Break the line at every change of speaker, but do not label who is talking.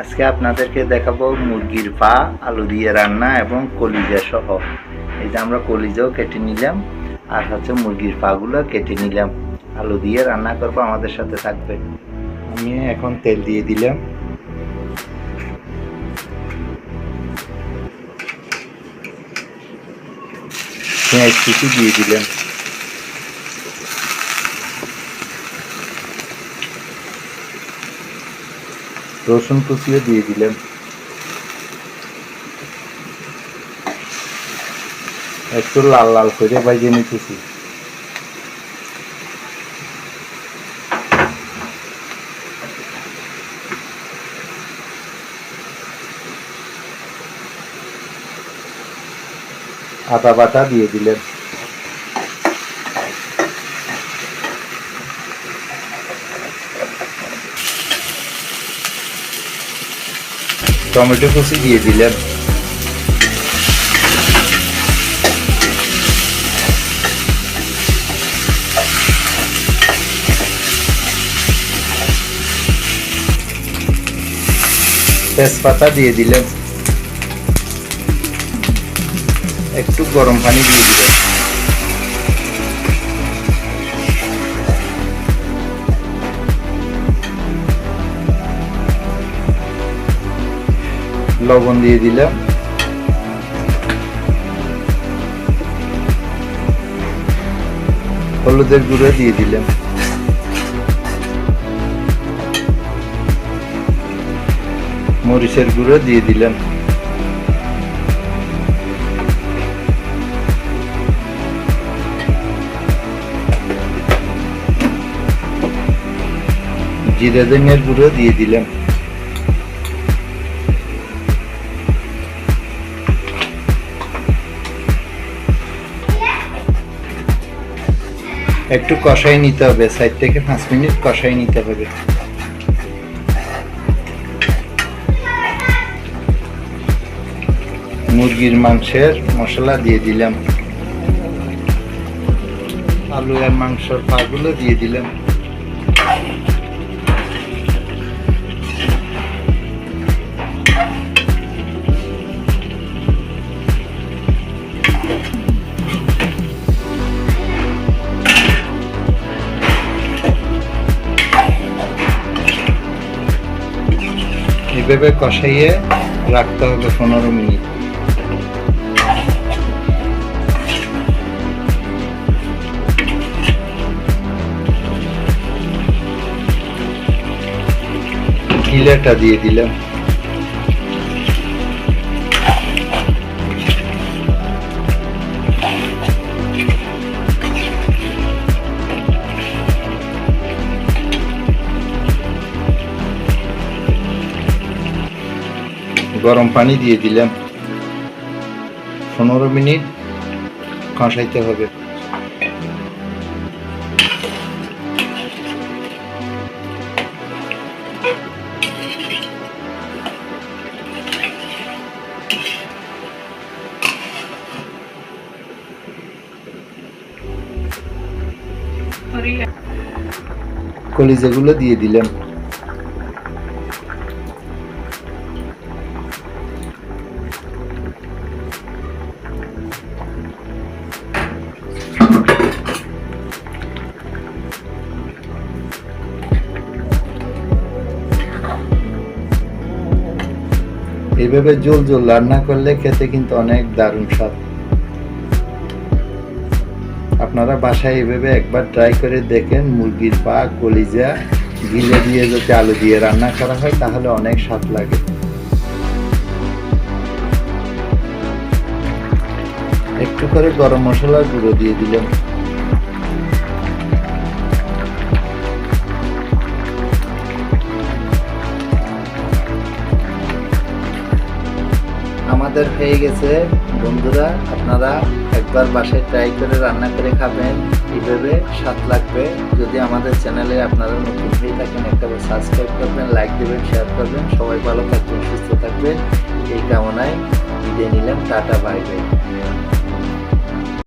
আজকে আপনাদেরকে দেখাবো মুরগির পা আলু দিয়ে রান্না এবং কলিজা সহ। এই যে আমরা কলিজাও কেটে নিলাম আর মুরগির পাগুলো কেটে নিলাম, আলু দিয়ে রান্না করবো। আমাদের সাথে থাকবে। আমি এখন তেল দিয়ে দিলাম, পেঁয়াজ কুচি দিয়ে দিলাম, রসুন কুচিও দিয়ে দিলাম, একটু লাল লাল করে ভেজে নিতেছি। আদা বাটা দিয়ে দিলেন, টমেটো কুচি দিয়ে দিলেন, তেজপাতা দিয়ে দিলেন, একটু গরম পানি দিয়ে দিলেন, লবণ দিয়ে দিলাম, হলুদের গুঁড়ো দিয়ে দিলাম, মরিচের গুঁড়ো দিয়ে দিলাম, জিরে ধনিয়ার গুঁড়ো দিয়ে দিলাম, একটু কষাই নিতে হবে, 4 থেকে 5 মিনিট কষাই নিতে হবে। মুরগির মাংসের মশলা দিয়ে দিলাম, আলু আর মাংসের পাগুলো দিয়ে দিলাম, এভাবে কষাইয়ে রাখতে হবে 15 মিনিট। গিলাটা দিয়ে দিলাম, গরম পানি দিয়ে দিলাম, 15 মিনিট কষাইতে হবে। কলিজাগুলো দিয়ে দিলাম, এইভাবে ঝোল ঝোল রান্না করলে খেতে কিন্তু অনেক দারুণ স্বাদ। আপনারা বাসায় এইভাবে একবার ট্রাই করে দেখেন। মুরগির পা কলিজা গিলে দিয়ে যদি আলু দিয়ে রান্না করা হয় তাহলে অনেক স্বাদ লাগে। একটু করে গরম মশলার গুঁড়ো দিয়ে দিলাম, আমাদের হয়ে গেছে বন্ধুরা। আপনারা একবার বাসায় ট্রাই করে রান্না করে খাবেন, এইভাবে স্বাদ লাগবে। যদি আমাদের চ্যানেলে আপনারা নতুন হয়ে থাকেন একটা সাবস্ক্রাইব করবেন, লাইক দেবেন, শেয়ার করবেন। সবাই ভালো থাকবেন, সুস্থ থাকবেন এই কামনায় বিদায় নিলাম। Tata, bye bye.